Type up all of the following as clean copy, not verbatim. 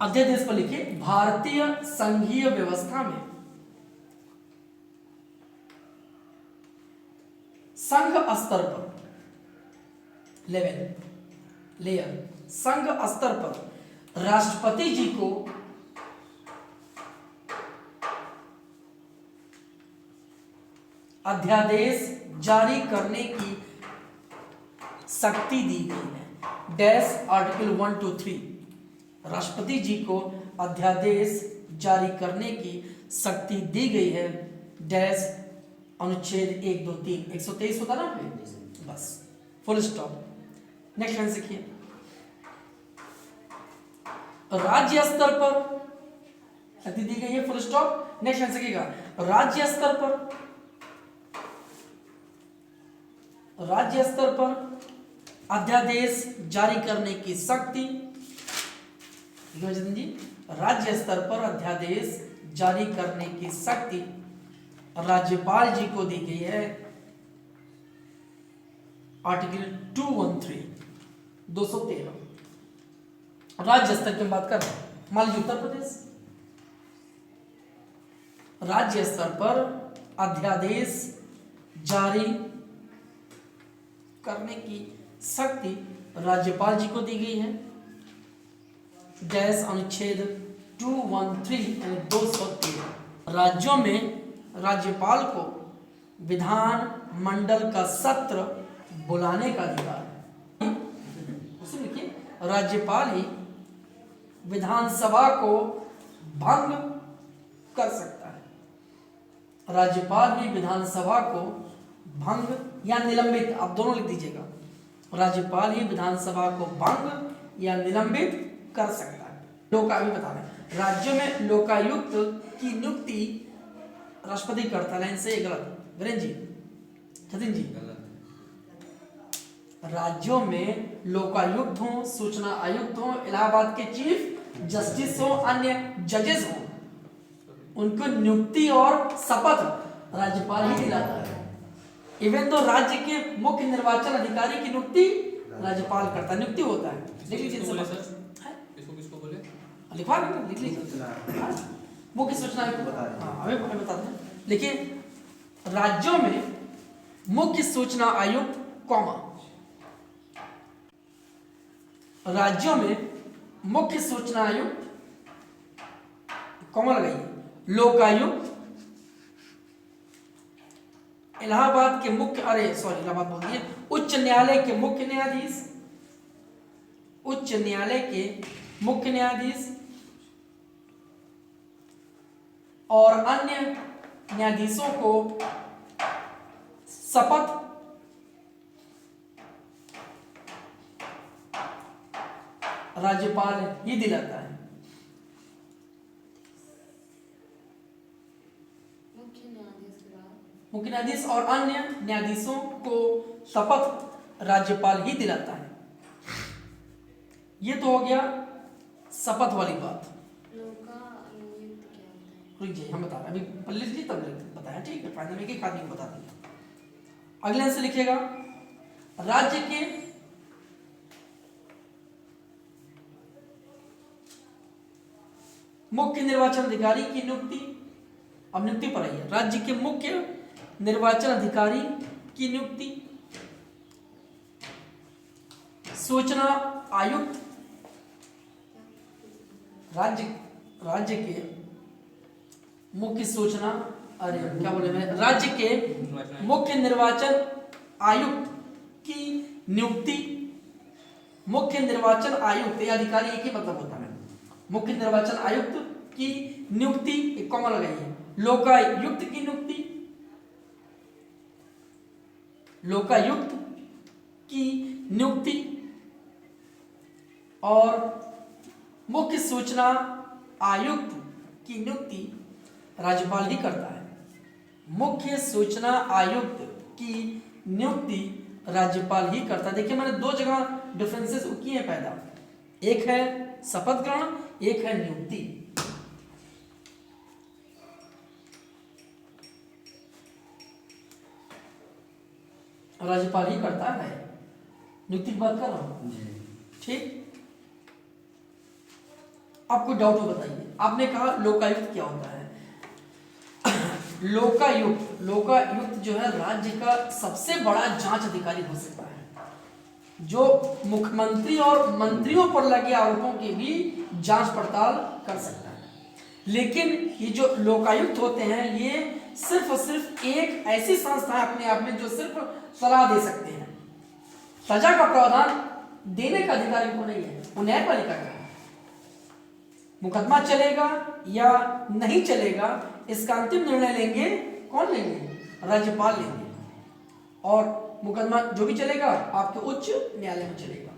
अध्यादेश पर लिखिए, भारतीय संघीय व्यवस्था में संघ स्तर पर लेयर संघ स्तर पर राष्ट्रपति जी को अध्यादेश जारी करने की शक्ति दी गई है। डैश आर्टिकल 1 to 3 राष्ट्रपति जी को अध्यादेश जारी करने की शक्ति दी गई है। डैश अनुच्छेद 1, 2, 3 123 होता ना, बस फुल स्टॉप। नेक्स्ट लाइन सीखिए, राज्य स्तर पर शक्ति दी गई है, फुल स्टॉप। नेक्स्ट लाइन सीखिएगा, राज्य स्तर पर अध्यादेश जारी करने की शक्ति जी, राज्य स्तर पर अध्यादेश जारी करने की शक्ति राज्यपाल जी को दी गई है। आर्टिकल 213 213 राज्य स्तर की बात कर रहे हैं। मान लीजिए उत्तर प्रदेश, राज्य स्तर पर अध्यादेश जारी करने की शक्ति राज्यपाल जी को दी गई है। डैश अनुच्छेद 213 यानी 213 राज्यों में राज्यपाल को विधान मंडल का सत्र बुलाने का अधिकार है। उसे लिखिए, राज्यपाल ही विधानसभा को भंग कर सकता है। राज्यपाल ही विधानसभा को भंग या निलंबित, आप दोनों लिख दीजिएगा, राज्यपाल ही विधानसभा को भंग या निलंबित कर सकता है। लोकायुक्त बता रहे, राज्यों में लोकायुक्त की नियुक्ति राष्ट्रपति करता है। लाइन से गलत, वीरेंद्र जी, जतिन जी, राज्यों में लोकायुक्त हो, सूचना आयुक्त हो, इलाहाबाद के चीफ जस्टिस हो, अन्य जजेस हो, उनको नियुक्ति और शपथ राज्यपाल ही दिलाता है। इवन तो राज्य के मुख्य निर्वाचन अधिकारी की नियुक्ति राज्यपाल करता है, नियुक्ति होता है। लिख लीजिए, किसको बोले, लिखवा लिख लीजिए, मुख्य सूचना आयुक्त हमें बताते हैं। लिखिए, राज्यों में मुख्य सूचना आयुक्त कॉमा, राज्यों में मुख्य सूचना आयुक्त कॉमा लगाइए, लोकायुक्त, इलाहाबाद के मुख्य इलाहाबाद बोल दिए, उच्च न्यायालय के मुख्य न्यायाधीश, उच्च न्यायालय के मुख्य न्यायाधीश और अन्य न्यायाधीशों को शपथ राज्यपाल ही दिलाता है। मुख्य न्यायाधीश और अन्य न्यायाधीशों को शपथ राज्यपाल ही दिलाता है। ये तो हो गया शपथ वाली बात। रुक जाइए, हम बता रहे हैं, अभी पल्ले जी तब बताया, ठीक है, फाइनल में एक आदमी को बता देंगे। अगले से लिखिएगा, राज्य के मुख्य निर्वाचन अधिकारी की नियुक्ति, अब नियुक्ति पर आई है, राज्य के मुख्य निर्वाचन अधिकारी की नियुक्ति, सूचना आयुक्त, राज्य के मुख्य सूचना, क्या बोले मैं, राज्य के मुख्य निर्वाचन आयुक्त की नियुक्ति, मुख्य निर्वाचन आयुक्त या अधिकारी एक ही मतलब होता है, मुख्य निर्वाचन आयुक्त की नियुक्ति, एक कॉमा लगाइए, लोकायुक्त की नियुक्ति, लोकायुक्त की नियुक्ति और मुख्य सूचना आयुक्त की नियुक्ति राज्यपाल ही करता है। मुख्य सूचना आयुक्त की नियुक्ति राज्यपाल ही करता है। देखिए, मैंने दो जगह डिफरेंसेस किए हैं पैदा, एक है शपथ ग्रहण, एक है नियुक्ति। राज्यपाल ही करता है, नियुक्ति की बात कर रहा हूं, ठीक। आपको डाउट हो बताइए। आपने कहा लोकायुक्त क्या होता है? लोकायुक्त जो है राज्य का सबसे बड़ा जांच अधिकारी हो सकता है, जो मुख्यमंत्री और मंत्रियों पर लगे आरोपों की भी जांच पड़ताल कर सकता है। लेकिन ये जो लोकायुक्त होते हैं ये सिर्फ और सिर्फ एक ऐसी संस्था है अपने आप में जो सिर्फ सलाह दे सकते हैं। सजा का प्रावधान देने का अधिकार इनको नहीं है, वो न्यायपालिका का है। मुकदमा चलेगा या नहीं चलेगा इसका अंतिम निर्णय लेंगे कौन लेंगे? राज्यपाल लेंगे। और मुकदमा जो भी चलेगा आपके उच्च न्यायालय में चलेगा।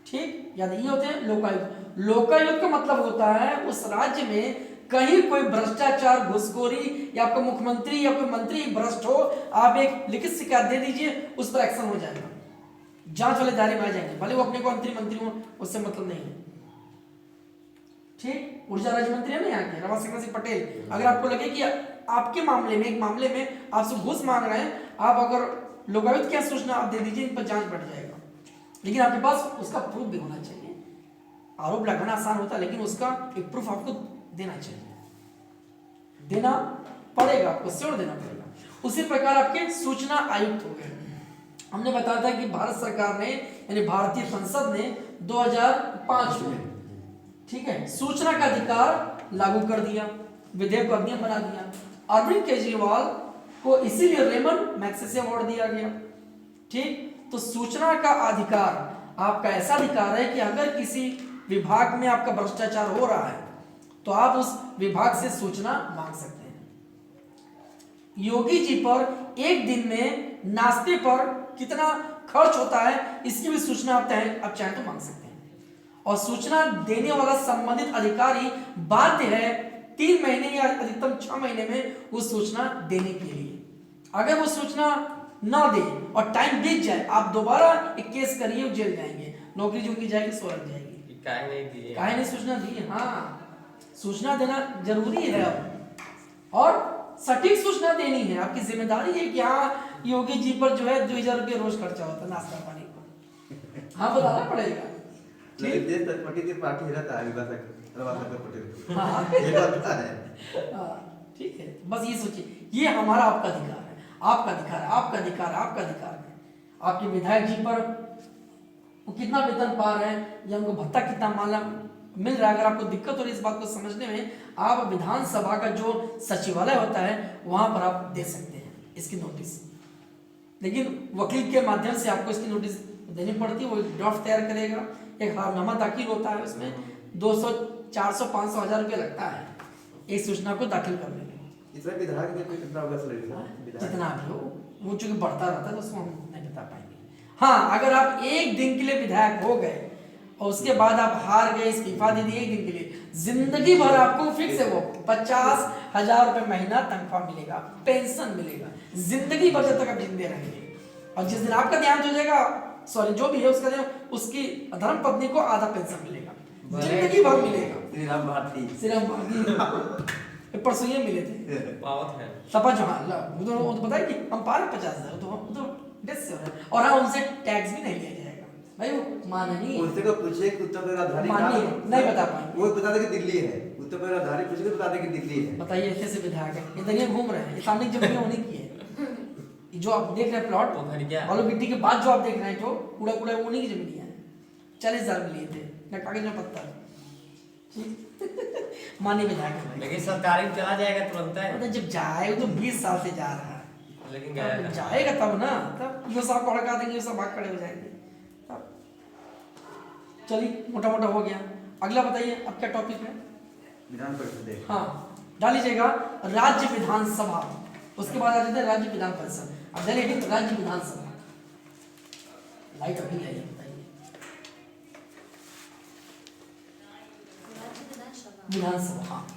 ठीक, याद ये होते हैं लोकायुक्त। लोकायुक्त का मतलब होता है उस राज्य में कहीं कोई भ्रष्टाचार, घुसखोरी या आपका मुख्यमंत्री या कोई मंत्री भ्रष्ट हो, आप एक लिखित शिकायत दे दीजिए, उस पर एक्शन हो जाएगा, जांच वाले दायरे में आ जाएंगे, भले वो अपने को मंत्री हो, उससे मतलब नहीं है। ठीक, ऊर्जा राज्य मंत्री है ना यहाँ के रमाशंकर सिंह पटेल, अगर आपको लगे कि आपके मामले में, एक मामले में आपसे घूस मांग रहे हैं, आप अगर लोकायुक्त की सूचना आप दे दीजिए, इन पर जांच बढ़ जाएगा। लेकिन आपके पास उसका प्रूफ भी होना चाहिए। आरोप लगाना आसान होता है, लेकिन उसका एक प्रूफ आपको देना चाहिए, देना पड़ेगा, आपको श्योर देना पड़ेगा। उसी प्रकार आपके सूचना आयुक्त हो गए। हमने बताया था कि भारत सरकार ने यानी भारतीय संसद ने 2005 में, ठीक है, सूचना का अधिकार लागू कर दिया, विधेयक को अधिनियम बना दिया। अरविंद केजरीवाल को इसीलिए रेमन मैग्सेसे अवार्ड दिया गया। ठीक, तो सूचना का अधिकार आपका ऐसा अधिकार है कि अगर किसी विभाग में आपका भ्रष्टाचार हो रहा है तो आप उस विभाग से सूचना मांग सकते हैं। योगी जी पर एक दिन में नाश्ते पर कितना खर्च होता है इसकी भी सूचना आप चाहें तो मांग सकते हैं। और सूचना देने वाला संबंधित अधिकारी बाध्य है 3 महीने या अधिकतम 6 महीने में उस सूचना देने के लिए। अगर वो सूचना ना दे और टाइम बीत जाए, आप दोबारा एक केस करिए, जेल जाएंगे, नौकरी जो की जाएगी सो लग जाएगी। काहे नहीं सूचना दी? हाँ, सूचना देना जरूरी है अब, और सटीक सूचना देनी है। आपकी जिम्मेदारी है कि हाँ योगी जी पर जो है 2000 रुपये रोज खर्चा होता है नाश्ता पानी पर, हाँ बताना पड़ेगा। ठीक है, बस ये सोचिए, ये हमारा आपका अधिकार है, आपका अधिकार है, आपका अधिकार है, आपका अधिकार है। आपके विधायक जी पर वो कितना वेतन पा रहे हैं या उनको भत्ता कितना माला मिल रहा है, अगर आपको दिक्कत हो रही है इस बात को समझने में, आप विधानसभा का जो सचिवालय होता है वहां पर आप दे सकते हैं इसकी नोटिस। लेकिन वकील के माध्यम से आपको इसकी नोटिस देनी पड़ती है, वो ड्राफ्ट तैयार करेगा, एक हरनामा दाखिल होता है, उसमें 200, 400, 500, 1000 रुपये लगता है एक सूचना को दाखिल करने में। जितना भी हो, वो चूंकि बढ़ता रहता है तो उसको हम नहीं बता पाएंगे। हाँ, अगर आप एक दिन के लिए विधायक हो गए और उसके बाद आप हार गए, इस्तीफा दे दिए एक दिन के लिए, जिंदगी भर आपको फिक्स है वो 50,000 रुपये महीना तनख्वाह मिलेगा, पेंशन मिलेगा, जिंदगी भर जब तक आप जिंदे रहेंगे। और जिस दिन आपका देहांत हो जाएगा, सॉरी जो भी है उसका दिन, उसकी धर्म पत्नी को आधा पेंशन मिलेगा, जिंदगी भर मिलेगा। श्रीराम भारती परसों ये मिले थे सपा चौहान, वो तो बताया कि हम पा रहे 50,000, तो डेथ से हो रहा है, और हाँ उनसे टैक्स भी नहीं लिया जाएगा भाई, वो माननीय उनसे को पूछे कि उत्तर प्रदेश माननीय नहीं बता पाएंगे, वो बता दे कि दिल्ली है, उत्तर प्रदेश धारी पूछे तो बता दे कि दिल्ली है। बताइए कैसे विधायक है, ये दुनिया घूम रहे हैं, ये सामने जमीन उन्हीं की है, जो आप देख रहे हैं प्लॉट बालू गिट्टी के बाद जो आप देख रहे हैं, जो कूड़ा कूड़ा उन्हीं की जमीन है। 40,000 में लिए थे ना, कागज में पत्थर। माननीय विधायक है, लेकिन सरकारी में चला जाएगा तुरंत है, मतलब जब जाए तो 20 साल से जा रहा है, लेकिन जाएगा तब ना, तब ये सब भड़का देंगे, ये सब भाग खड़े हो जाएंगे। तब चलिए मोटा मोटा हो गया। अगला बताइए अब क्या टॉपिक है? विधान परिषद। हाँ, डाल लीजिएगा राज्य विधानसभा, उसके बाद आ जाते हैं राज्य विधान परिषद। अब डालिए राज्य विधानसभा, लाइट अभी आई है, बताइए। विधानसभा, हाँ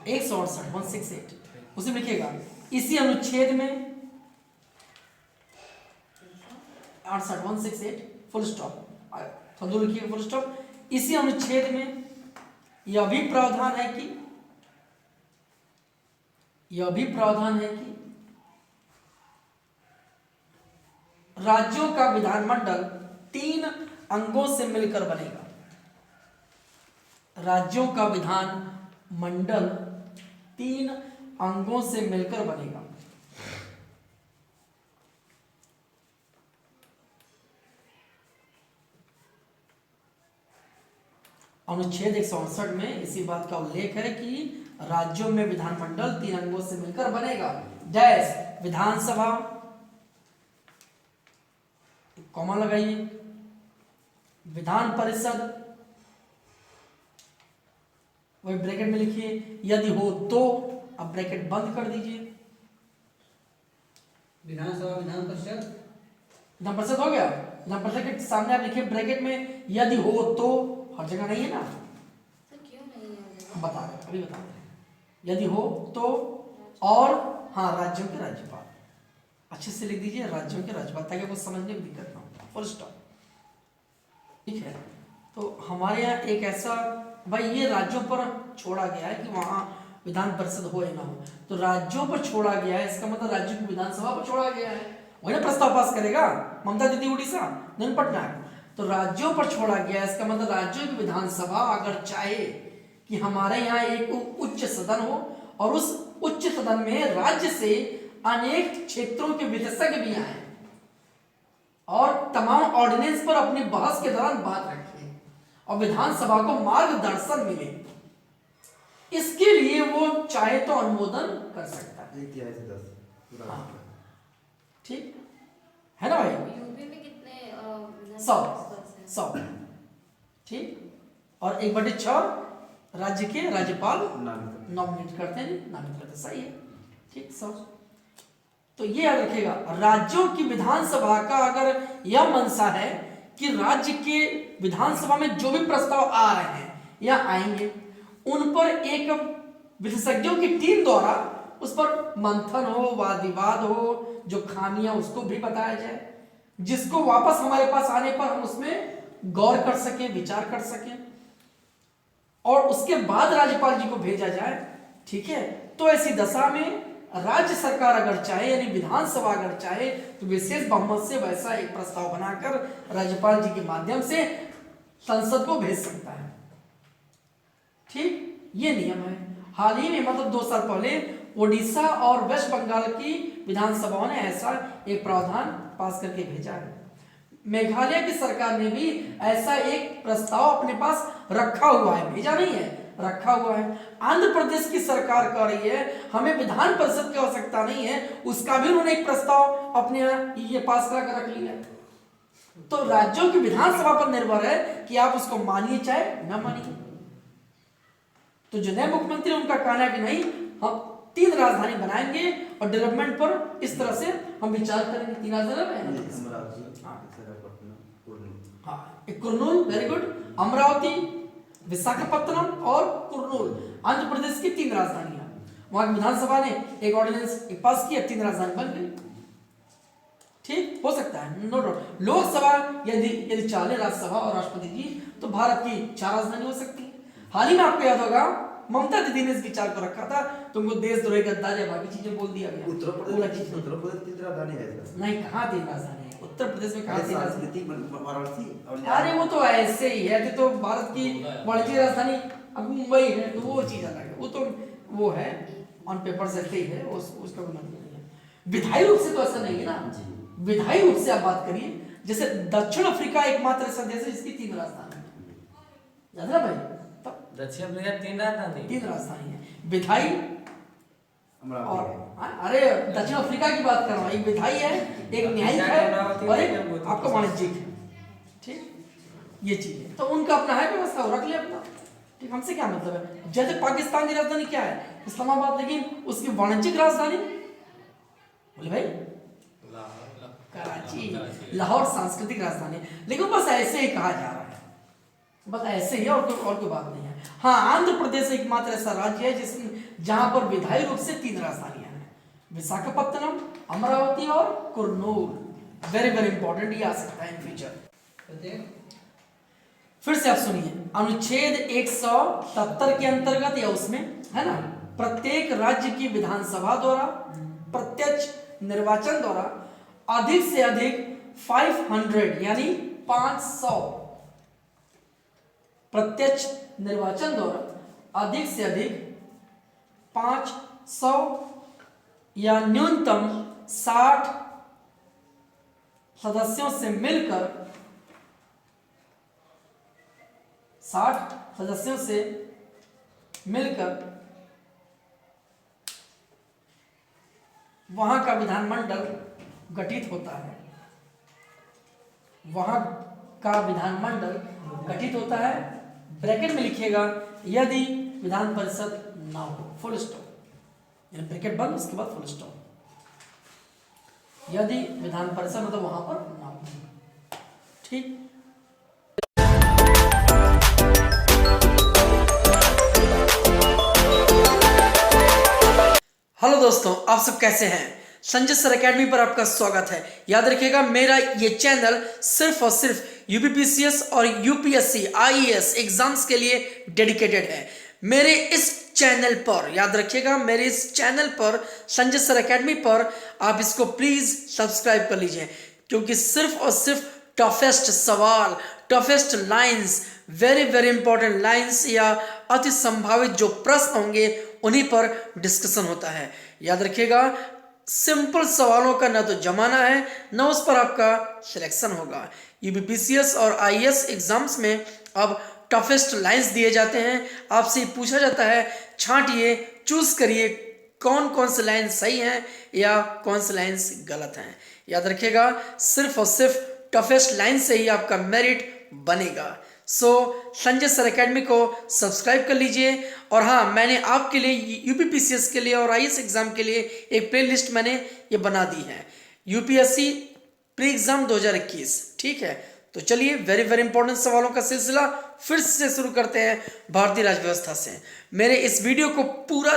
168 168 उसे लिखिएगा। इसी अनुच्छेद में 68 168 फुल स्टॉप, थोड़ा लिखिएगा फुल स्टॉप। इसी अनुच्छेद में यह भी प्रावधान है कि राज्यों का विधानमंडल 3 अंगों से मिलकर बनेगा। राज्यों का विधान मंडल 3 अंगों से मिलकर बनेगा। अनुच्छेद 168 में इसी बात का उल्लेख है कि राज्यों में विधानमंडल 3 अंगों से मिलकर बनेगा। डैश विधानसभा, कॉमा लगाइए, विधान परिषद, वही ब्रैकेट में लिखिए, यदि हो तो, अब ब्रैकेट बंद कर दीजिए। विधानसभा, विधान परिषद, विधान परिषद हो गया। विधान परिषद के सामने आप लिखिए ब्रैकेट में यदि हो तो, हर जगह नहीं है ना, तो क्यों नहीं है? हम बता रहे हैं, अभी बता रहे हैं। यदि हो तो, और हाँ राज्यों के राज्यपाल, अच्छे से लिख दीजिए राज्यों के राज्यपाल, ताकि आपको समझने में दिक्कत ना हो। Full stop. ठीक है, तो हमारे यहाँ एक ऐसा, भाई ये राज्यों पर छोड़ा गया है कि वहाँ विधान परिषद हो या ना हो, तो राज्यों पर छोड़ा गया है, इसका मतलब राज्यों की विधानसभा पर छोड़ा गया है। वही ना प्रस्ताव पास करेगा ममता दीदी उड़ीसा, नवीन पटनायक, तो राज्यों पर छोड़ा गया है, इसका मतलब राज्यों की विधानसभा अगर चाहे कि हमारे यहाँ एक उच्च सदन हो और उस उच्च सदन में राज्य से अनेक क्षेत्रों के विशेषज्ञ भी आए और तमाम ऑर्डिनेंस पर अपनी बहस के दौरान बात रखें और विधानसभा को मार्गदर्शन मिले, इसके लिए वो चाहे तो अनुमोदन कर सकता है। 1/10 हाँ, ठीक है ना भाई। यूपी में कितने 100 ठीक, और 1/6 राज्य के राज्यपाल नॉमिनेट करते हैं, नामित करते, सही है, ठीक। 100, तो ये याद रखिएगा, राज्यों की विधानसभा का अगर यह मंशा है कि राज्य के विधानसभा में जो भी प्रस्ताव आ रहे हैं या आएंगे, उन पर एक विशेषज्ञों की टीम द्वारा उस पर मंथन हो, वाद विवाद हो, जो खामियां उसको भी बताया जाए, जिसको वापस हमारे पास आने पर हम उसमें गौर कर सकें, विचार कर सकें, और उसके बाद राज्यपाल जी को भेजा जाए। ठीक है, तो ऐसी दशा में राज्य सरकार अगर चाहे, यानी विधानसभा अगर चाहे, तो विशेष बहुमत से वैसा एक प्रस्ताव बनाकर राज्यपाल जी के माध्यम से संसद को भेज सकता है। ठीक, ये नियम है। हाल ही में मतलब 2 साल पहले ओडिशा और वेस्ट बंगाल की विधानसभाओं ने ऐसा एक प्रावधान पास करके भेजा है। मेघालय की सरकार ने भी ऐसा एक प्रस्ताव अपने पास रखा हुआ है, भेजा नहीं है, रखा हुआ है। आंध्र प्रदेश की सरकार कह रही है हमें विधान परिषद की आवश्यकता नहीं है, उसका भी उन्होंने एक प्रस्ताव अपने ये पास करा कर रख लिया। तो राज्यों की विधानसभा पर निर्भर है कि आप उसको मानिए चाहे न मानिए। तो जो नए मुख्यमंत्री उनका कहना है कि नहीं, हम 3 राजधानी बनाएंगे और डेवलपमेंट पर इस तरह से हम विचार करेंगे। 3 राजधानी, हाँ, कुर्नूल, वेरी गुड, अमरावती, विशाखापत्तनम और कुर्नूल, आंध्र प्रदेश की 3 राजधानियां। वहां की विधानसभा ने एक ऑर्डिनेंस पास किया, 3 राजधानी बन गई। ठीक, हो सकता है, नो डाउट। लोकसभा यदि चाहे राज्यसभा और राष्ट्रपति जी, तो भारत की 4 राजधानी हो सकती है। हाल ही में आपको याद होगा ममता दीदी ने इस विचार को रखा था, तुमको देशद्रोही, गद्दार या बाकी चीजें बोल दिया गया। उत्तर प्रदेश 3 राजधानी है सर। नहीं, कहाँ 3 राजधानी है उत्तर प्रदेश में, कहाँ 3 राजधानी? वाराणसी और अरे वो तो ऐसे ही है, तो भारत की वाणिज्य राजधानी अब मुंबई है, तो वो चीज अलग है, वो तो वो है ऑन पेपर से ही है, उसका कोई मतलब नहीं है। विधायी रूप से तो ऐसा नहीं है ना, विधायी रूप से आप बात करिए, जैसे दक्षिण अफ्रीका एकमात्र ऐसा देश है जिसकी 3 राजधानी है, याद है भाई? दक्षिण अफ्रीका 3 राजधानी, 3 राजधानी है, विधायी और अरे दक्षिण अफ्रीका की बात कर रहा हूँ, एक विधायी है, एक न्यायिक है और एक आपका वाणिज्यिक है। ठीक, ये चीज है, तो उनका अपना है व्यवस्था, रख लिया अपना। ठीक, हमसे क्या मतलब है? जैसे पाकिस्तान की राजधानी क्या है? इस्लामाबाद, लेकिन उसकी वाणिज्यिक राजधानी बोले भाई कराची, लाहौर सांस्कृतिक राजधानी, लेकिन बस ऐसे ही कहा जा रहा है, बस ऐसे ही, और कोई बात नहीं है। हाँ, आंध्र प्रदेश एकमात्र ऐसा राज्य है जिसमें जहां पर विधायी रूप से 3 राजधानियां हैं, विशाखापत्तनम, अमरावती और कुर्नूल। वेरी वेरी इंपॉर्टेंट, ये आ सकता है इन फ्यूचर। फिर से आप सुनिए, अनुच्छेद 177 के अंतर्गत या उसमें है ना, प्रत्येक राज्य की विधानसभा द्वारा प्रत्यक्ष निर्वाचन द्वारा अधिक से अधिक 500 यानी 500 प्रत्यक्ष निर्वाचन द्वारा अधिक से अधिक 500 या न्यूनतम 60 सदस्यों से मिलकर 60 सदस्यों से मिलकर वहां का विधानमंडल गठित होता है। वहां का विधानमंडल गठित होता है। ब्रैकेट में लिखिएगा यदि विधान परिषद ना हो, फुल स्टॉप, यानी ब्रैकेट बंद, उसके बाद फुल स्टॉप। यदि विधान परिषद मतलब वहां पर ना हो। ठीक। हेलो दोस्तों, आप सब कैसे हैं? संजय सर एकेडमी पर आपका स्वागत है। याद रखिएगा मेरा ये चैनल सिर्फ और सिर्फ यूपीपीसीएस और यूपीएससी आईएएस एग्जाम्स के लिए डेडिकेटेड है। मेरे इस चैनल पर, याद रखिएगा मेरे इस चैनल पर संजय सर एकेडमी पर आप इसको प्लीज सब्सक्राइब कर लीजिए, क्योंकि सिर्फ और सिर्फ टफेस्ट सवाल, toughest lines, very very important lines या अति संभावित जो प्रश्न होंगे उन्हीं पर डिस्कशन होता है। याद रखिएगा सिंपल सवालों का ना तो जमाना है ना उस पर आपका सिलेक्शन होगा। यूपीपीसीएस और आईएएस एग्जाम्स में अब टफेस्ट लाइंस दिए जाते हैं। आपसे पूछा जाता है छांटिए, चूज करिए कौन कौन से लाइन सही हैं या कौन से लाइंस गलत हैं। याद रखिएगा सिर्फ और सिर्फ टफेस्ट लाइन से ही आपका मेरिट बनेगा। सो संजय सर एकेडमी को सब्सक्राइब कर लीजिए। और हाँ, मैंने आपके लिए यूपीपीसीएस के लिए और आईएएस एग्जाम के लिए एक प्लेलिस्ट मैंने ये बना दी है, यूपीएससी प्री एग्जाम 2021। ठीक है, तो चलिए वेरी वेरी इंपॉर्टेंट सवालों का सिलसिला फिर से शुरू करते हैं भारतीय राज्य व्यवस्था से। मेरे इस वीडियो को पूरा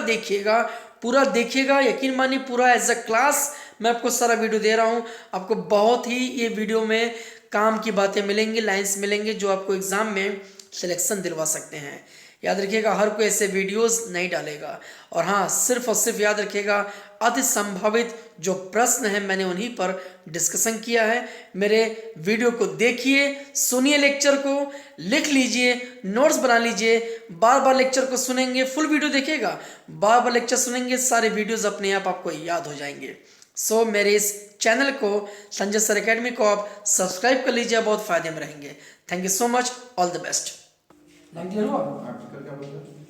देखिएगा, यकीन मानिए पूरा एज अ क्लास मैं आपको सारा वीडियो दे रहा हूँ। आपको बहुत ही ये वीडियो में काम की बातें मिलेंगी, लाइंस मिलेंगे जो आपको एग्जाम में सिलेक्शन दिलवा सकते हैं। याद रखिएगा हर कोई ऐसे वीडियोस नहीं डालेगा। और हाँ, सिर्फ और सिर्फ याद रखिएगा अति संभावित जो प्रश्न है मैंने उन्हीं पर डिस्कशन किया है। मेरे वीडियो को देखिए, सुनिए, लेक्चर को लिख लीजिए, नोट्स बना लीजिए। बार बार लेक्चर को सुनेंगे, फुल वीडियो देखिएगा, बार बार लेक्चर सुनेंगे, सारे वीडियोज अपने आप आपको याद हो जाएंगे। सो मेरे इस चैनल को संजय सर एकेडमी को आप सब्सक्राइब कर लीजिए, बहुत फायदे में रहेंगे। Thank you so much, all the best. Clear हुआ? आर्टिकल क्या बोलते हैं?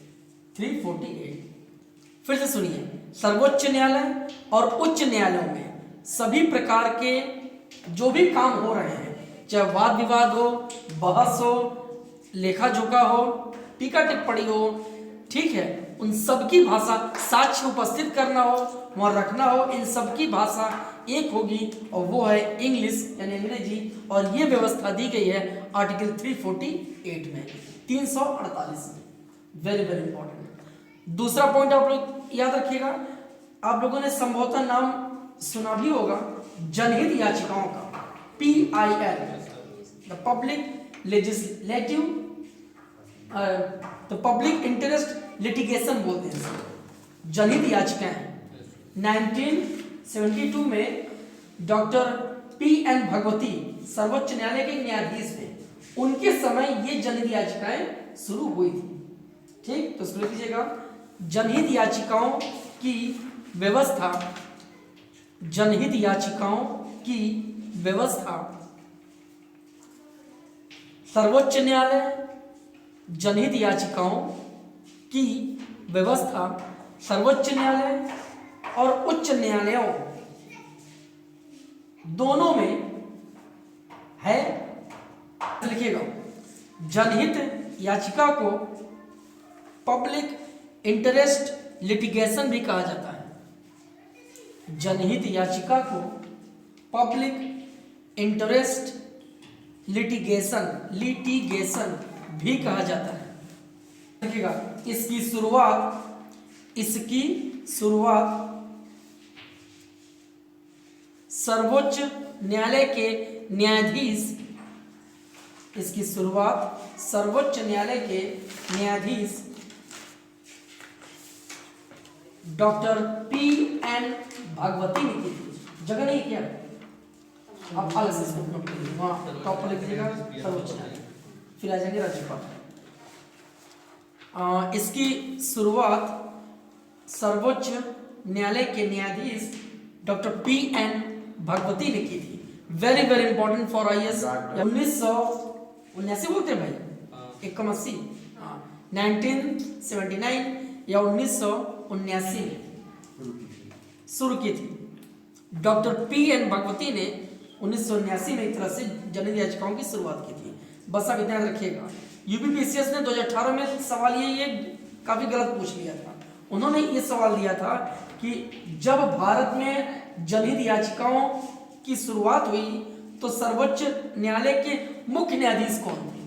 348 फिर से सुनिए। सर्वोच्च न्यायालय और उच्च न्यायालयों में सभी प्रकार के जो भी काम हो रहे हैं, चाहे वाद विवाद हो, बहस हो, लेखा जोखा हो, टीका टिप्पणी हो, ठीक है, उन सब की भाषा, साक्ष्य उपस्थित करना हो, वहां रखना हो, इन सब की भाषा एक होगी और वो है इंग्लिश यानी अंग्रेजी। और ये व्यवस्था दी गई है आर्टिकल 348 में, 348 में। Very very important. दूसरा पॉइंट आप लोग याद रखिएगा, आप लोगों ने संभवतः नाम सुना भी होगा जनहित याचिकाओं का, PIL, the public legislative, the public interest litigation बोलते हैं, जनहित याचिकाएं। 1972 में डॉक्टर PN भगवती सर्वोच्च न्यायालय के न्यायाधीश थे, उनके समय ये जनहित याचिकाएं शुरू हुई थी। ठीक, तो सुन लीजिएगा, जनहित याचिकाओं की व्यवस्था, जनहित याचिकाओं की व्यवस्था सर्वोच्च न्यायालय, जनहित याचिकाओं की व्यवस्था सर्वोच्च न्यायालय और उच्च न्यायालयों दोनों में है। लिखिएगा, जनहित याचिका को पब्लिक इंटरेस्ट लिटिगेशन भी कहा जाता है। जनहित याचिका को पब्लिक इंटरेस्ट लिटिगेशन भी कहा जाता है। देखिएगा, इसकी शुरुआत सर्वोच्च न्यायालय के न्यायाधीश, इसकी शुरुआत सर्वोच्च न्यायालय के न्यायाधीश डॉक्टर PN भगवती ने की थी। जगह नहीं किया, आप अलग से इसको नोट कर लीजिए, वहाँ टॉप पर लिख लीजिएगा सर्वोच्च न्यायालय, फिर आ जाएंगे राज्यपाल। इसकी शुरुआत सर्वोच्च न्यायालय के न्यायाधीश डॉक्टर P.N. भगवती ने की थी। Very very important for IAS। 1979 बोलते हैं भाई, 81, 1979 या 1979 में शुरू की थी। Doctor P.N. भगवती ने 1979 में एक तरह से जनहित याचिकाओं की शुरुआत की थी। बस आप इतना याद रखिएगा। यूपीपीसीएस ने 2018 में सवाल ये काफी गलत पूछ लिया था। उन्होंने ये सवाल दिया था कि जब भारत में जनहित याचिकाओं की शुरुआत हुई तो सर्वोच्च न्यायालय के मुख्य न्यायाधीश कौन थे,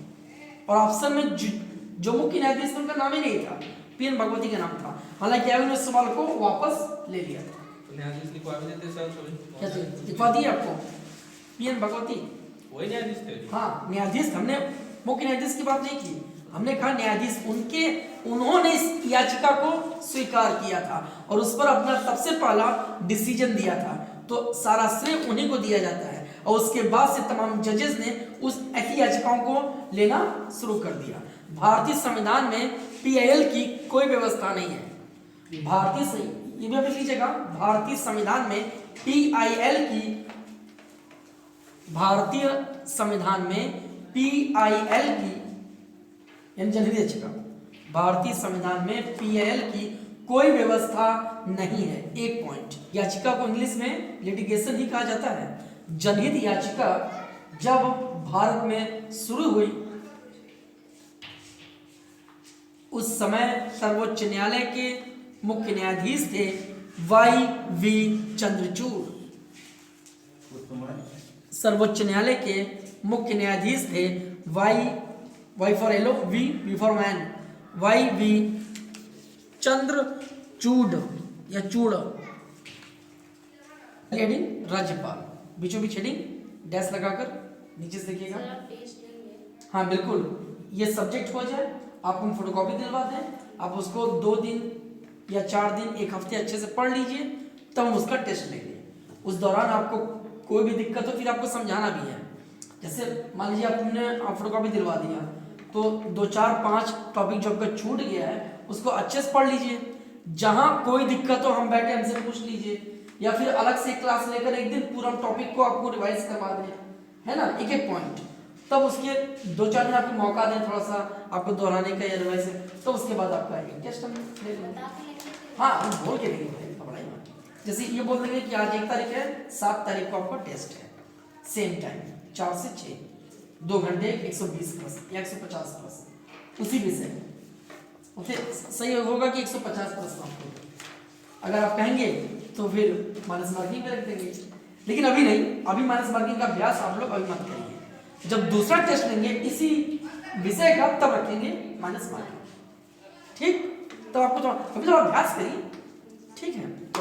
और ऑप्शन में जो मुख्य न्यायाधीश थे उनका नाम ही नहीं था, P.N. भगवती का नाम था। हालांकि अभी उन्होंने सवाल को वापस ले लिया था। न्यायाधीश लिखवा भी देते सर, कैसे लिखवा दिया आपको? P.N. भगवती वही न्यायाधीश थे। हाँ न्यायाधीश, हमने मुख्य न्यायाधीश की बात नहीं की, हमने कहा न्यायाधीश उन्होंने इस याचिका को स्वीकार किया था और उस पर अपना सबसे पहला डिसीजन दिया था, तो सारा श्रेय उन्हीं को दिया जाता है। और उसके बाद से तमाम जजेस ने उस ऐसी याचिकाओं को लेना शुरू कर दिया। भारतीय संविधान में PIL की कोई व्यवस्था नहीं है। ये भी लिख लीजिएगा, भारतीय संविधान में PIL की, भारतीय संविधान में PIL की यानी जनहित याचिका, भारतीय संविधान में PIL की कोई व्यवस्था नहीं है। एक पॉइंट, याचिका को इंग्लिश में लिटिगेशन ही कहा जाता है। जनहित याचिका जब भारत में शुरू हुई उस समय सर्वोच्च न्यायालय के मुख्य न्यायाधीश थे Y.V. चंद्रचूड़। सर्वोच्च न्यायालय के मुख्य न्यायाधीश थे Y for yellow, V for man, Y.V. Chandrachud या चूड़। हेडिंग राज्यपाल, बीचों बीच हेडिंग डैश लगाकर नीचे से देखिएगा। सर आप टेस्ट लेंगे? हाँ बिल्कुल, ये सब्जेक्ट हो जाए, आपको हम फोटोकॉपी दिलवा दें, आप उसको 2 दिन या 4 दिन, 1 हफ्ते अच्छे से पढ़ लीजिए, तब हम उसका टेस्ट लेंगे। उस दौरान आपको कोई भी दिक्कत हो फिर आपको समझाना भी है। जैसे मान लीजिए आप फोटोकॉपी दिलवा दिया तो 2, 4, 5 टॉपिक जो आपका छूट गया है उसको अच्छे से पढ़ लीजिए। जहाँ कोई दिक्कत हो हम बैठे हमसे पूछ लीजिए, या फिर अलग से क्लास लेकर एक दिन पूरा टॉपिक को आपको रिवाइज करवा दें, है ना, एक एक पॉइंट। तब उसके 2-4 दिन आपको मौका दें थोड़ा सा आपको दोहराने का या रिवाइज, तो उसके बाद आपका एक टेस्ट हम ले लेंगे। बता के लेंगे? हाँ हम बोल के लेंगे पढ़ाई में। जैसे ये बोल देंगे कि आज 1 तारीख है, 7 तारीख को आपका टेस्ट है, सेम टाइम 4 से 6, 2 घंटे, 120 प्रश्न या 150 प्रश्न उसी विषय में। सही होगा कि 150 प्रश्न आपको, अगर आप कहेंगे तो फिर माइनस मार्किंग में रख देंगे, लेकिन अभी नहीं, अभी माइनस मार्किंग का अभ्यास आप लोग अभी मत करिए। जब दूसरा टेस्ट लेंगे इसी विषय का तब रखेंगे माइनस मार्किंग, ठीक? तो आपको अभी थोड़ा अभ्यास करिए, ठीक है।